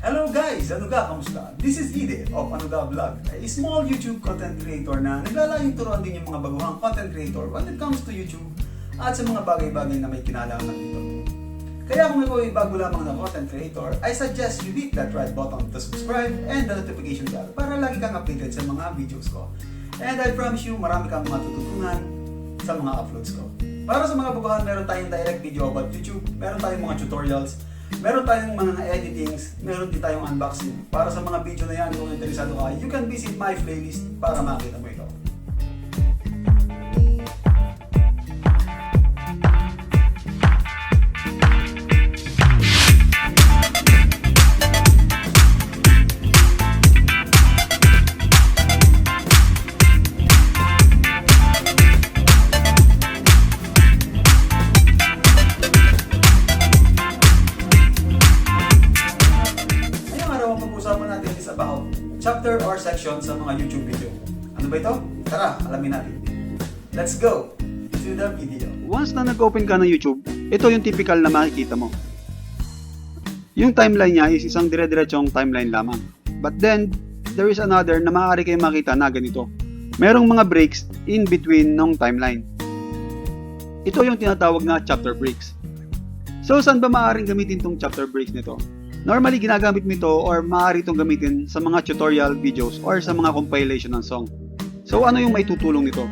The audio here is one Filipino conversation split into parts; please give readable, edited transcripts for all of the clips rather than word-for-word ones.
Hello guys! Ano ga? Kamusta? This is Ide of Ano Ga Vlog, a small YouTube content creator na naglalayong turuan din yung mga baguhang content creator when it comes to YouTube at sa mga bagay-bagay na may kinalaman dito. Kaya kung ikaw ay bago lamang na content creator, I suggest you hit that red button to subscribe and the notification bell para lagi kang updated sa mga videos ko. And I promise you, marami kang matututunan sa mga uploads ko. Para sa mga baguhan, meron tayong direct video about YouTube, meron tayong mga tutorials, meron tayong mga editings, meron din tayong unboxing. Para sa mga video na yan, kung interesado ka, you can visit my playlist para makita mo ito. Pag-usapan natin is about chapter or section sa mga YouTube video. Ano ba ito? Tara, alamin natin. Let's go to the video. Once na nag-open ka ng YouTube, ito yung typical na makikita mo. Yung timeline niya is isang dire-diretsong timeline lamang. But then, there is another na maaari kayo makita na ganito. Merong mga breaks in between ng timeline. Ito yung tinatawag na chapter breaks. So, saan ba maaaring gamitin tong chapter breaks nito? Normally, ginagamit mo ito or maaari itong gamitin sa mga tutorial videos or sa mga compilation ng song. So, ano yung may tutulong nito?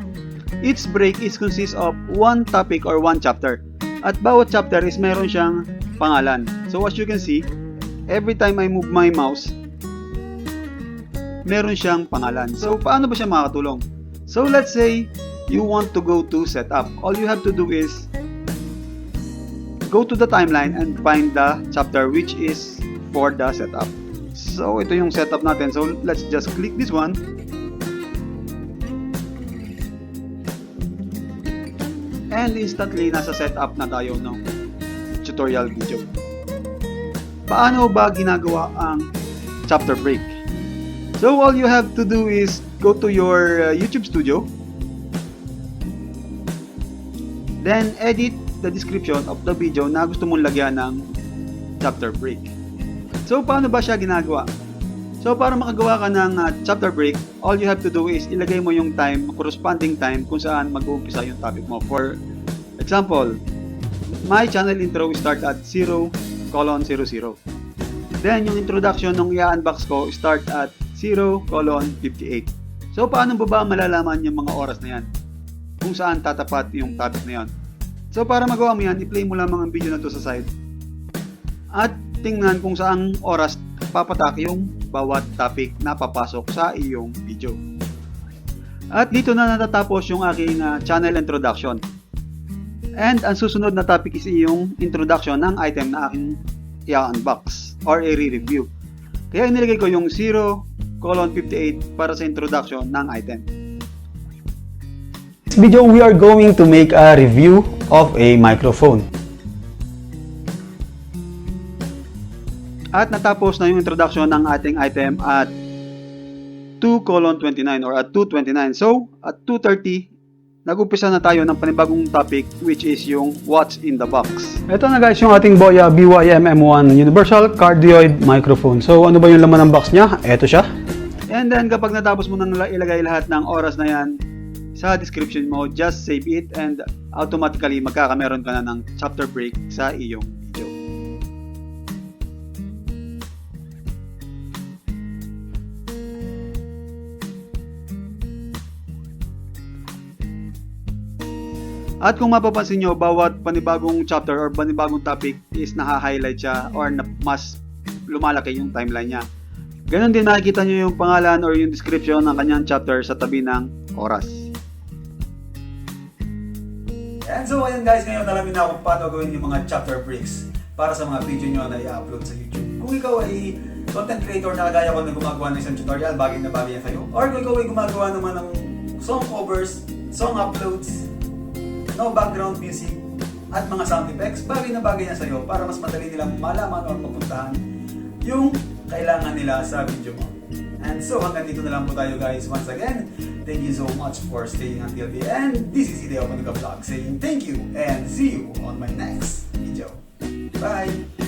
Each break is consists of one topic or one chapter. At bawat chapter is meron siyang pangalan. So, as you can see, every time I move my mouse, meron siyang pangalan. So, paano ba siya makakatulong? So, let's say, you want to go to setup. All you have to do is go to the timeline and find the chapter which is for the setup. So, ito yung setup natin. So, let's just click this one. And instantly, nasa setup na tayo ng tutorial video. Paano ba ginagawa ang chapter break? So, all you have to do is go to your YouTube studio. Then, edit the description of the video na gusto mong lagyan ng chapter break. So, paano ba siya ginagawa? So, para makagawa ka ng chapter break, all you have to do is ilagay mo yung time, corresponding time kung saan mag-uumpisa yung topic mo. For example, my channel intro will start at 0:00. Then, yung introduction nung i-unbox ko start at 0:58. So, paano ba malalaman yung mga oras na yan? Kung saan tatapat yung topic na yan? So, para magawa mo yan, i-play mo lamang ang video na to sa side. At tingnan kung saang oras papatak yung bawat topic na papasok sa iyong video. At dito na natatapos yung aking channel introduction. And ang susunod na topic is yung introduction ng item na aking i-unbox or i-review. Kaya inilagay ko yung 0:58 para sa introduction ng item. This video, we are going to make a review of a microphone. At natapos na yung introduction ng ating item at 2:29 or at 2:29. So, at 2:30, nag-umpisa na tayo ng panibagong topic which is yung what's in the box. Ito na guys yung ating Boya BYM M1 Universal Cardioid Microphone. So, ano ba yung laman ng box niya? Ito siya. And then, kapag natapos mo nang ilagay lahat ng oras na yan sa description mo, just save it and automatically magkakameron ka na ng chapter break sa iyong video. At kung mapapansin nyo, bawat panibagong chapter or panibagong topic is naka-highlight siya or mas lumalaki yung timeline niya. Ganon din nakikita nyo yung pangalan or yung description ng kanyang chapter sa tabi ng oras. And so ayun guys, ngayon alamin na kung paano gawin yung mga chapter breaks para sa mga video nyo na i-upload sa YouTube. Kung ikaw ay content creator na kagaya ko na gumagawa ng isang tutorial, bagay na bagay yan sa'yo. Or kung ikaw ay gumagawa naman ng song covers, song uploads, no background music, at mga sound effects, bagay na bagay yan sa'yo para mas madali nilang malaman o mapuntahan yung kailangan nila sa video mo. And so hanggang dito na lang po tayo guys. Once again, thank you so much for staying until the end. This is Ide of Ano Ga Vlog saying thank you and see you on my next video. Bye!